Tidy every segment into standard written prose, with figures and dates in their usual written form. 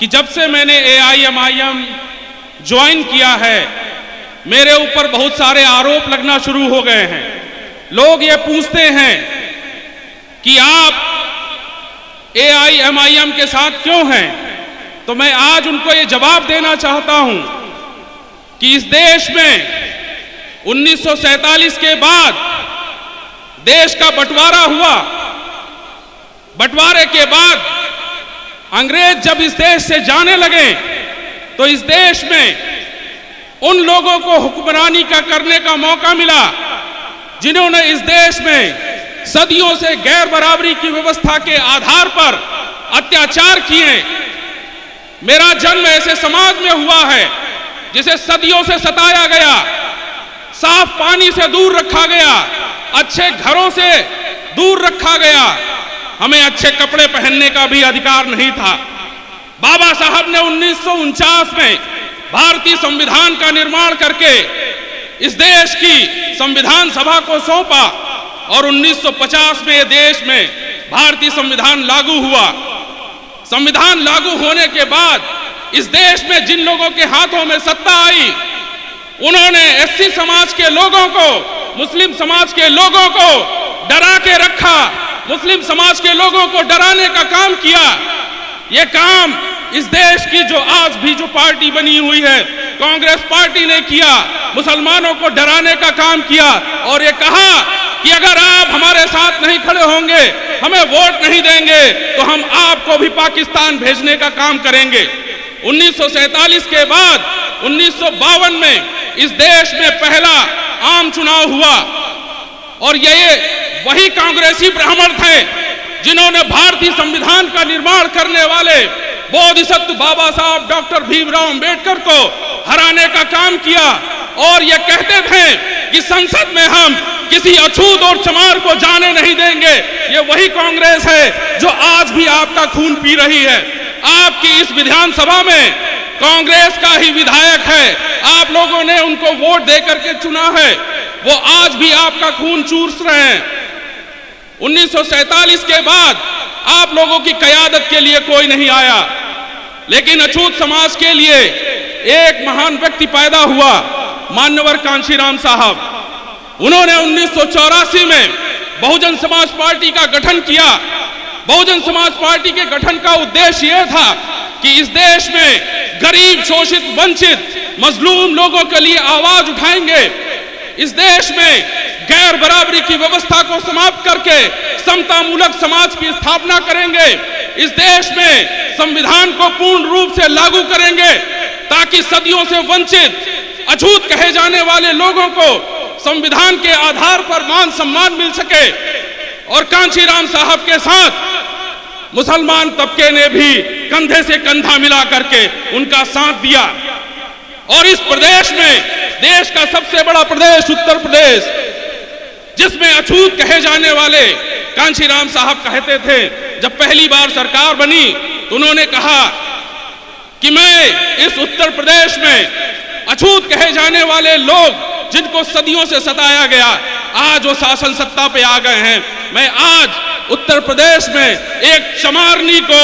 कि जब से मैंने AIMIM ज्वाइन किया है मेरे ऊपर बहुत सारे आरोप लगना शुरू हो गए हैं। लोग ये पूछते हैं कि आप AIMIM के साथ क्यों हैं? तो मैं आज उनको ये जवाब देना चाहता हूं कि इस देश में 1947 के बाद देश का बंटवारा हुआ। बंटवारे के बाद अंग्रेज जब इस देश से जाने लगे तो इस देश में उन लोगों को हुक्मरानी का करने का मौका मिला जिन्होंने इस देश में सदियों से गैर बराबरी की व्यवस्था के आधार पर अत्याचार किए। मेरा जन्म ऐसे समाज में हुआ है जिसे सदियों से सताया गया, साफ पानी से दूर रखा गया, अच्छे घरों से दूर रखा गया, हमें अच्छे कपड़े पहनने का भी अधिकार नहीं था। बाबा साहब ने 1949 में भारतीय संविधान का निर्माण करके इस देश की संविधान सभा को सौंपा और 1950 में देश में भारतीय संविधान लागू हुआ। संविधान लागू होने के बाद इस देश में जिन लोगों के हाथों में सत्ता आई उन्होंने SC समाज के लोगों को, मुस्लिम समाज के लोगों को डरा के रखा, मुस्लिम समाज के लोगों को डराने का काम किया। ये काम इस देश की जो आज भी जो पार्टी बनी हुई है कांग्रेस पार्टी ने किया, मुसलमानों को डराने का काम किया और ये कहा कि अगर आप हमारे साथ नहीं खड़े होंगे, हमें वोट नहीं देंगे तो हम आपको भी पाकिस्तान भेजने का काम करेंगे। 1947 के बाद 1952 में इस देश में पहला आम चुनाव हुआ और ये वही कांग्रेसी ब्राह्मण थे जिन्होंने भारतीय संविधान का निर्माण करने वाले बोधिसत्व बाबा साहब डॉक्टर भीमराव अंबेडकर को हराने का काम किया और ये कहते थे कि संसद में हम किसी अछूत और चमार को जाने नहीं देंगे। ये वही कांग्रेस है जो आज भी आपका खून पी रही है। आपकी इस विधानसभा में कांग्रेस का ही विधायक है, आप लोगों ने उनको वोट देकर के चुना है, वो आज भी आपका खून चूस रहे हैं। 1947 के बाद आप लोगों की क़यादत के लिए कोई नहीं आया, लेकिन अछूत समाज के लिए एक महान व्यक्ति पैदा हुआ, मान्यवर कांशीराम साहब। उन्होंने 1984 में बहुजन समाज पार्टी का गठन किया। बहुजन समाज पार्टी के गठन का उद्देश्य यह था कि इस देश में गरीब, शोषित, वंचित, मजलूम लोगों के लिए आवाज उठाएंगे। इस देश में गैर बराबरी की व्यवस्था को समाप्त करके समतामूलक समाज की स्थापना करेंगे। इस देश में संविधान को पूर्ण रूप से लागू करेंगे ताकि सदियों से वंचित, अछूत कहे जाने वाले लोगों को संविधान के आधार पर मान सम्मान मिल सके। और कांशीराम साहब के साथ मुसलमान तबके ने भी कंधे से कंधा मिला करके उनका साथ दिया। और इस प्रदेश में, देश का सबसे बड़ा प्रदेश उत्तर प्रदेश, जिसमें अछूत कहे जाने वाले कांशीराम साहब कहते थे, जब पहली बार सरकार बनी तो उन्होंने कहा कि मैं इस उत्तर प्रदेश में अछूत कहे जाने वाले लोग जिनको सदियों से सताया गया, आज वो शासन सत्ता पे आ गए हैं। मैं आज उत्तर प्रदेश में एक चमारनी को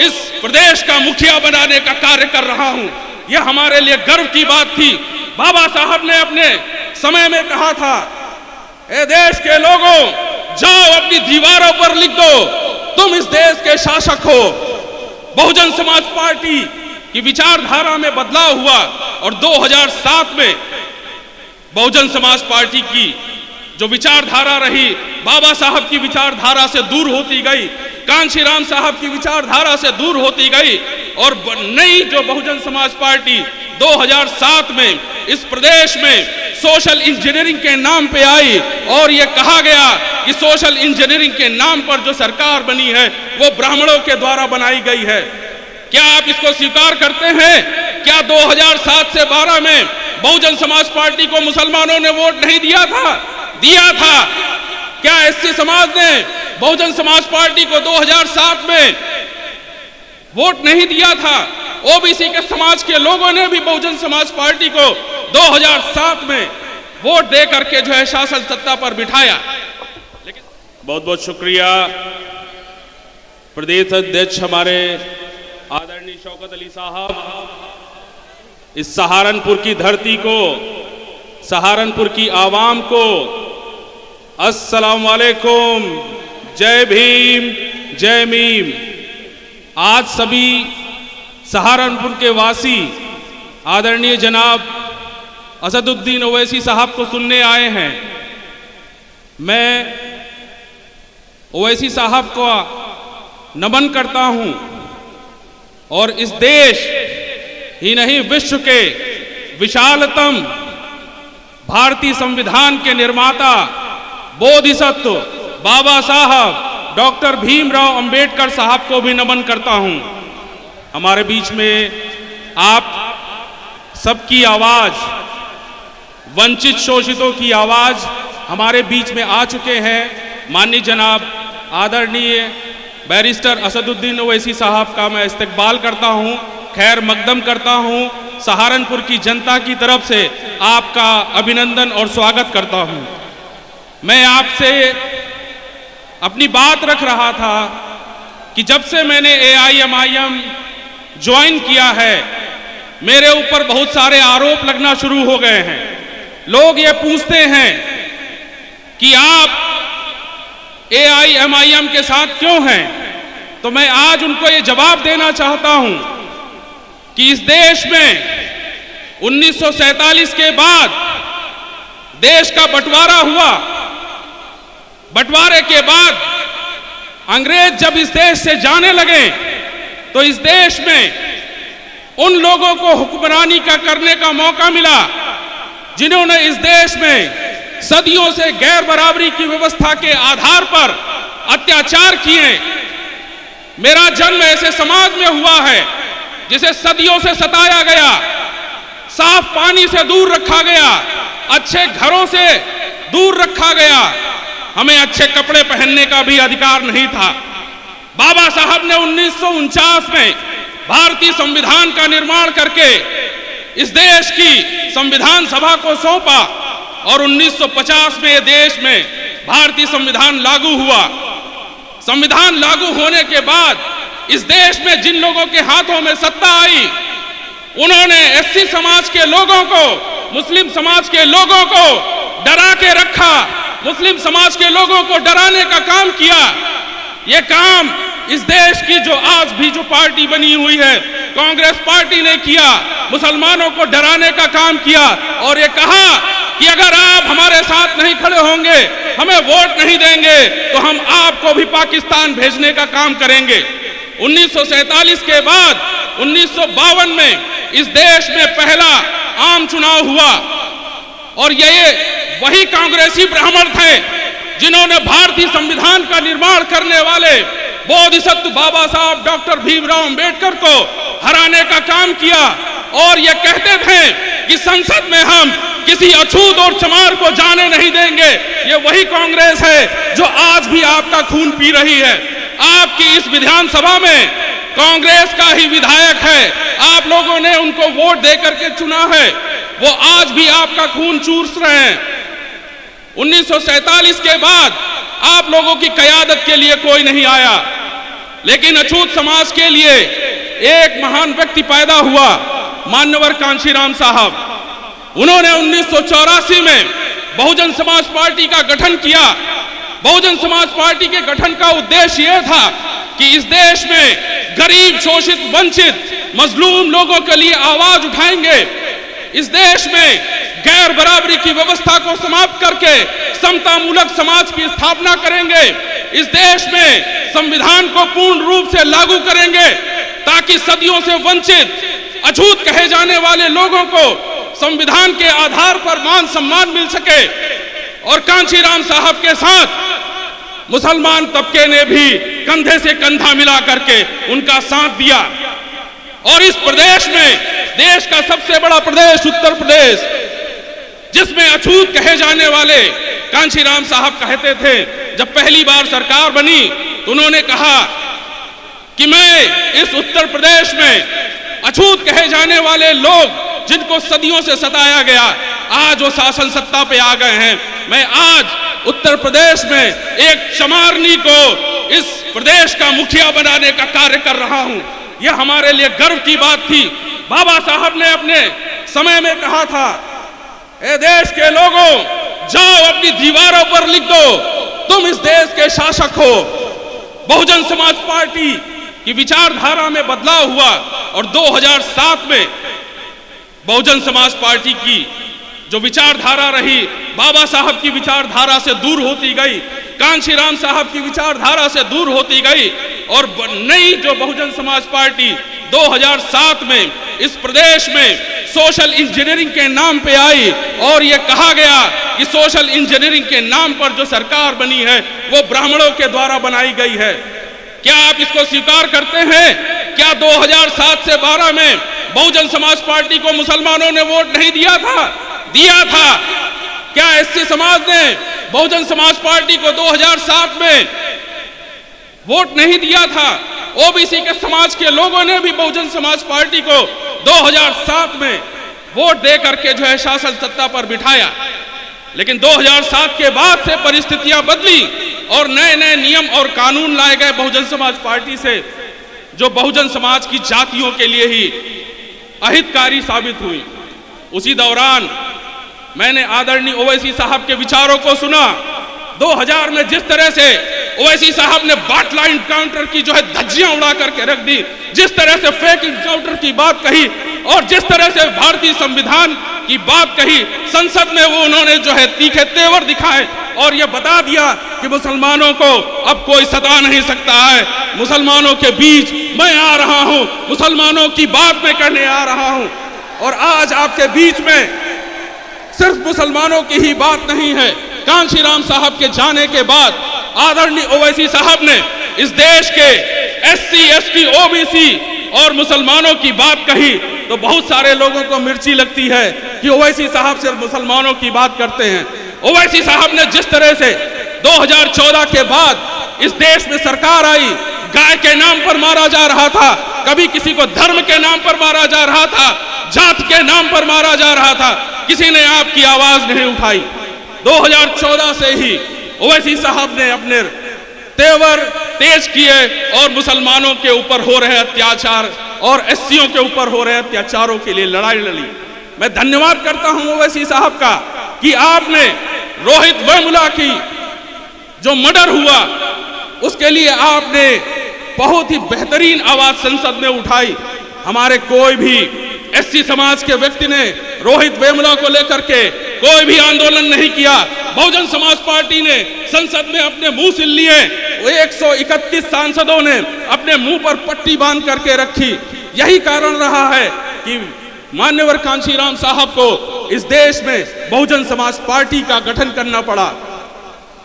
इस प्रदेश का मुखिया बनाने का कार्य कर रहा हूं। यह हमारे लिए गर्व की बात थी। बाबा साहब ने अपने समय में कहा था, ए देश के लोगों, जाओ अपनी दीवारों पर लिख दो, तुम इस देश के शासक हो। बहुजन समाज पार्टी की विचारधारा में बदलाव हुआ और 2007 में बहुजन समाज पार्टी की जो विचारधारा रही बाबा साहब की विचारधारा से दूर होती गई, कांशीराम साहब की विचारधारा से दूर होती गई और नई जो बहुजन समाज पार्टी 2007 में इस प्रदेश में सोशल इंजीनियरिंग के नाम पे आई और ये कहा गया कि सोशल इंजीनियरिंग के नाम पर जो सरकार बनी है वो ब्राह्मणों के द्वारा बनाई गई है। क्या आप इसको स्वीकार करते हैं? क्या 2007 से 12 में बहुजन समाज पार्टी को मुसलमानों ने वोट नहीं दिया था? दिया था। क्या SC समाज ने बहुजन समाज पार्टी को 2007 में वोट नहीं दिया था? OBC के समाज के लोगों ने भी बहुजन समाज पार्टी को 2007 में वोट दे करके जो है शासन सत्ता पर बिठाया। लेकिन बहुत बहुत शुक्रिया प्रदेश अध्यक्ष हमारे आदरणीय शौकत अली साहब, इस सहारनपुर की धरती को, सहारनपुर की आवाम को अस्सलाम वालेकुम, जय भीम, जय मीम। आज सभी सहारनपुर के वासी आदरणीय जनाब असदुद्दीन ओवैसी साहब को सुनने आए हैं। मैं ओवैसी साहब को नमन करता हूं और इस देश ही नहीं विश्व के विशालतम भारतीय संविधान के निर्माता बोधिसत्व बाबा साहब डॉक्टर भीमराव अंबेडकर साहब को भी नमन करता हूं। हमारे बीच में आप सबकी आवाज, वंचित शोषितों की आवाज हमारे बीच में आ चुके हैं। माननीय जनाब आदरणीय बैरिस्टर असदुद्दीन ओवैसी साहब का मैं इस्तकबाल करता हूं, खैर मकदम करता हूं। सहारनपुर की जनता की तरफ से आपका अभिनंदन और स्वागत करता हूं। मैं आपसे अपनी बात रख रहा था कि जब से मैंने AIMIM ज्वाइन किया है, मेरे ऊपर बहुत सारे आरोप लगना शुरू हो गए हैं। लोग ये पूछते हैं कि आप AIMIM के साथ क्यों हैं? तो मैं आज उनको ये जवाब देना चाहता हूं कि इस देश में 1947 के बाद देश का बंटवारा हुआ। बंटवारे के बाद अंग्रेज जब इस देश से जाने लगे तो इस देश में उन लोगों को हुक्मरानी का करने का मौका मिला जिन्होंने इस देश में सदियों से गैर बराबरी की व्यवस्था के आधार पर अत्याचार किए। मेरा जन्म ऐसे समाज में हुआ है जिसे सदियों से सताया गया, साफ पानी से दूर रखा गया, अच्छे घरों से दूर रखा गया, हमें अच्छे कपड़े पहनने का भी अधिकार नहीं था। बाबा साहब ने 1949 में भारतीय संविधान का निर्माण करके इस देश की संविधान सभा को सौंपा और 1950 में ये देश में भारतीय संविधान लागू हुआ। संविधान लागू होने के बाद इस देश में जिन लोगों के हाथों में सत्ता आई, उन्होंने SC समाज के लोगों को, मुस्लिम समाज के लोगों को डरा के रखा, मुस्लिम समाज के लोगों को डराने का काम किया। ये काम इस देश की जो आज भी जो पार्टी बनी हुई है कांग्रेस पार्टी ने किया, मुसलमानों को डराने का काम किया और ये कहा कि अगर आप हमारे साथ नहीं खड़े होंगे, हमें वोट नहीं देंगे, तो हम आपको भी पाकिस्तान भेजने का काम करेंगे। 1947 के बाद 1952 में इस देश में पहला आम चुनाव हुआ और ये वही कांग्रेसी ब्राह्मण थे जिन्होंने भारतीय संविधान का निर्माण करने वाले बोधिसत्व बाबा साहब डॉक्टर भीमराव अंबेडकर को हराने का काम किया और ये कहते थे कि संसद में हम किसी अछूत और चमार को जाने नहीं देंगे। ये वही कांग्रेस है जो आज भी आपका खून पी रही है। आपकी इस विधानसभा में कांग्रेस का ही विधायक है, आप लोगों ने उनको वोट देकर के चुना है, वो आज भी आपका खून चूस रहे हैं। 1947 के बाद आप लोगों की क़यादत के लिए कोई नहीं आया, लेकिन अछूत समाज के लिए एक महान व्यक्ति पैदा हुआ, मान्यवर कांशीराम साहब। उन्होंने 1984 में बहुजन समाज पार्टी का गठन किया। बहुजन समाज पार्टी के गठन का उद्देश्य यह था कि इस देश में गरीब, शोषित, वंचित, मजलूम लोगों के लिए आवाज उठाएंगे। इस देश में गैर बराबरी की व्यवस्था को समाप्त करके समतामूलक समाज की स्थापना करेंगे। इस देश में संविधान को पूर्ण रूप से लागू करेंगे ताकि सदियों से वंचित, अछूत कहे जाने वाले लोगों को संविधान के आधार पर मान सम्मान मिल सके। और कांशीराम साहब के साथ मुसलमान तबके ने भी कंधे से कंधा मिला करके उनका साथ दिया। और इस प्रदेश में, देश का सबसे बड़ा प्रदेश उत्तर प्रदेश, जिसमें अछूत कहे जाने वाले कांशीराम साहब कहते थे, जब पहली बार सरकार बनी तो उन्होंने कहा कि मैं इस उत्तर प्रदेश में अछूत कहे जाने वाले लोग जिनको सदियों से सताया गया, आज वो शासन सत्ता पे आ गए हैं। मैं आज उत्तर प्रदेश में एक चमारनी को इस प्रदेश का मुखिया बनाने का कार्य कर रहा हूं। यह हमारे लिए गर्व की बात थी। बाबा साहब ने अपने समय में कहा था, ए देश के लोगों, जाओ अपनी दीवारों पर लिख दो, तुम इस देश के शासक हो। बहुजन समाज पार्टी की विचारधारा में बदलाव हुआ और 2007 में बहुजन समाज पार्टी की जो विचारधारा रही बाबा साहब की विचारधारा से दूर होती गई, कांशीराम साहब की विचारधारा से दूर होती गई और नई जो बहुजन समाज पार्टी 2007 में इस प्रदेश में सोशल इंजीनियरिंग के नाम पे आई और ये कहा गया कि सोशल इंजीनियरिंग के नाम पर जो सरकार बनी है वो ब्राह्मणों के द्वारा बनाई गई है। क्या आप इसको स्वीकार करते हैं? क्या 2007 से 12 में बहुजन समाज पार्टी को मुसलमानों ने वोट नहीं दिया था? दिया था। क्या एससी समाज ने बहुजन समाज पार्टी को 2007 में वोट नहीं दिया था? ओबीसी के समाज के लोगों ने भी बहुजन समाज पार्टी को 2007 में वोट दे करके जो है शासन सत्ता पर बिठाया। लेकिन 2007 के बाद से परिस्थितियां बदली और नए नए नियम और कानून लाए गए बहुजन समाज पार्टी से, जो बहुजन समाज की जातियों के लिए ही अहितकारी साबित हुई। उसी दौरान मैंने आदरणीय ओवैसी साहब के विचारों को सुना। 2000 में जिस तरह से ओवैसी साहब ने बाटला इनकाउंटर की जो है धज्जियां उड़ा करके रख दी, जिस तरह से फेक इनकाउंटर की बात कही और जिस तरह से भारतीय संविधान की बात कही, संसद में वो उन्होंने जो है तीखे तेवर दिखाए और ये बता दिया कि मुसलमानों को अब कोई सता नहीं सकता है। मुसलमानों के बीच मैं आ रहा हूं, मुसलमानों की बात मैं करने आ रहा हूं। और आज आपके बीच में सिर्फ मुसलमानों की ही बात नहीं है। कांशीराम साहब के जाने के बाद आदरणीय ओवैसी साहब ने इस देश के एससी, एसटी, ओबीसी और मुसलमानों की बात कही तो बहुत सारे लोगों को मिर्ची लगती है कि ओवैसी साहब सिर्फ मुसलमानों की बात करते हैं। ओवैसी साहब ने जिस तरह से 2014 के बाद इस देश में सरकार आई, गाय के नाम पर मारा जा रहा था, कभी किसी को धर्म के नाम पर मारा जा रहा था, जात के नाम पर मारा जा रहा था, किसी ने आपकी आवाज नहीं उठाई। 2014 से ही ओवैसी साहब ने अपने तेवर तेज किए और मुसलमानों के ऊपर हो रहे अत्याचार और एससीओं के ऊपर हो रहे अत्याचारों के लिए लड़ाई लड़ी। मैं धन्यवाद करता हूं ओवैसी साहब का कि आपने रोहित वेमुला की जो मर्डर हुआ उसके लिए आपने बहुत ही बेहतरीन आवाज संसद में उठाई। हमारे कोई भी एससी समाज के व्यक्ति ने रोहित वेमुला को लेकर के कोई भी आंदोलन नहीं किया। बहुजन समाज पार्टी ने संसद में अपने मुंह सिल लिए। 131 सांसदों ने अपने मुंह पर पट्टी बांध करके रखी। यही कारण रहा है कि मान्यवर कांशीराम साहब को इस देश में बहुजन समाज पार्टी का गठन करना पड़ा।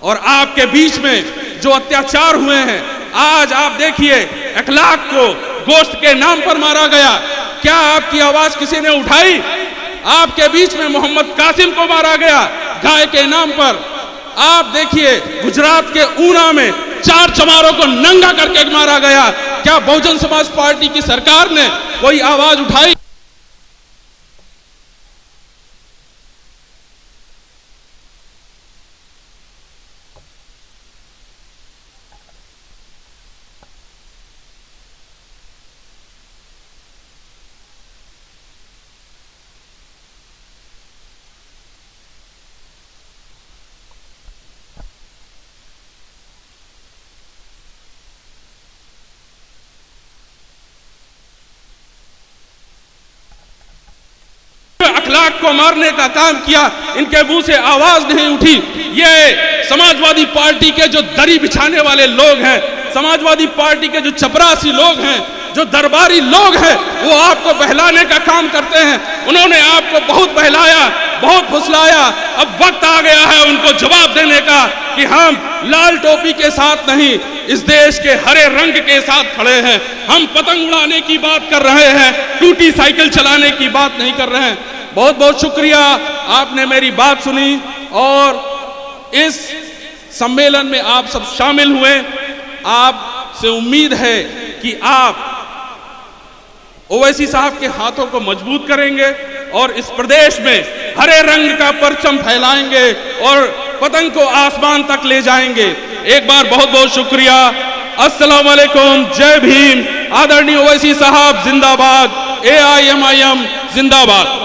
और आपके बीच में जो अत्याचार हुए हैं, आज आप देखिए अखलाक को गोश्त के नाम पर मारा गया। क्या आपकी आवाज किसी ने उठाई? आपके बीच में मोहम्मद कासिम को मारा गया गाय के नाम पर। आप देखिए गुजरात के ऊना में 4 चमारों को नंगा करके मारा गया। क्या बहुजन समाज पार्टी की सरकार ने कोई आवाज उठाई? अखलाक को मारने का काम किया, इनके मुंह से आवाज नहीं उठी। ये समाजवादी पार्टी के जो दरी बिछाने वाले लोग हैं, समाजवादी पार्टी के जो चपरासी लोग हैं, जो दरबारी लोग हैं, वो आपको बहलाने का काम करते हैं। उन्होंने आपको बहुत बहलाया, बहुत फुसलाया। अब वक्त आ गया है उनको जवाब देने का कि हम लाल टोपी के साथ नहीं, इस देश के हरे रंग के साथ खड़े हैं। हम पतंग उड़ाने की बात कर रहे हैं, टूटी साइकिल चलाने की बात नहीं कर रहे हैं। बहुत बहुत शुक्रिया, आपने मेरी बात सुनी और इस सम्मेलन में आप सब शामिल हुए। आपसे उम्मीद है कि आप ओवैसी साहब के हाथों को मजबूत करेंगे और इस प्रदेश में हरे रंग का परचम फैलाएंगे और पतंग को आसमान तक ले जाएंगे। एक बार बहुत बहुत शुक्रिया। अस्सलाम वालेकुम, जय भीम, आदरणीय ओवैसी साहब जिंदाबाद, AIMIM जिंदाबाद।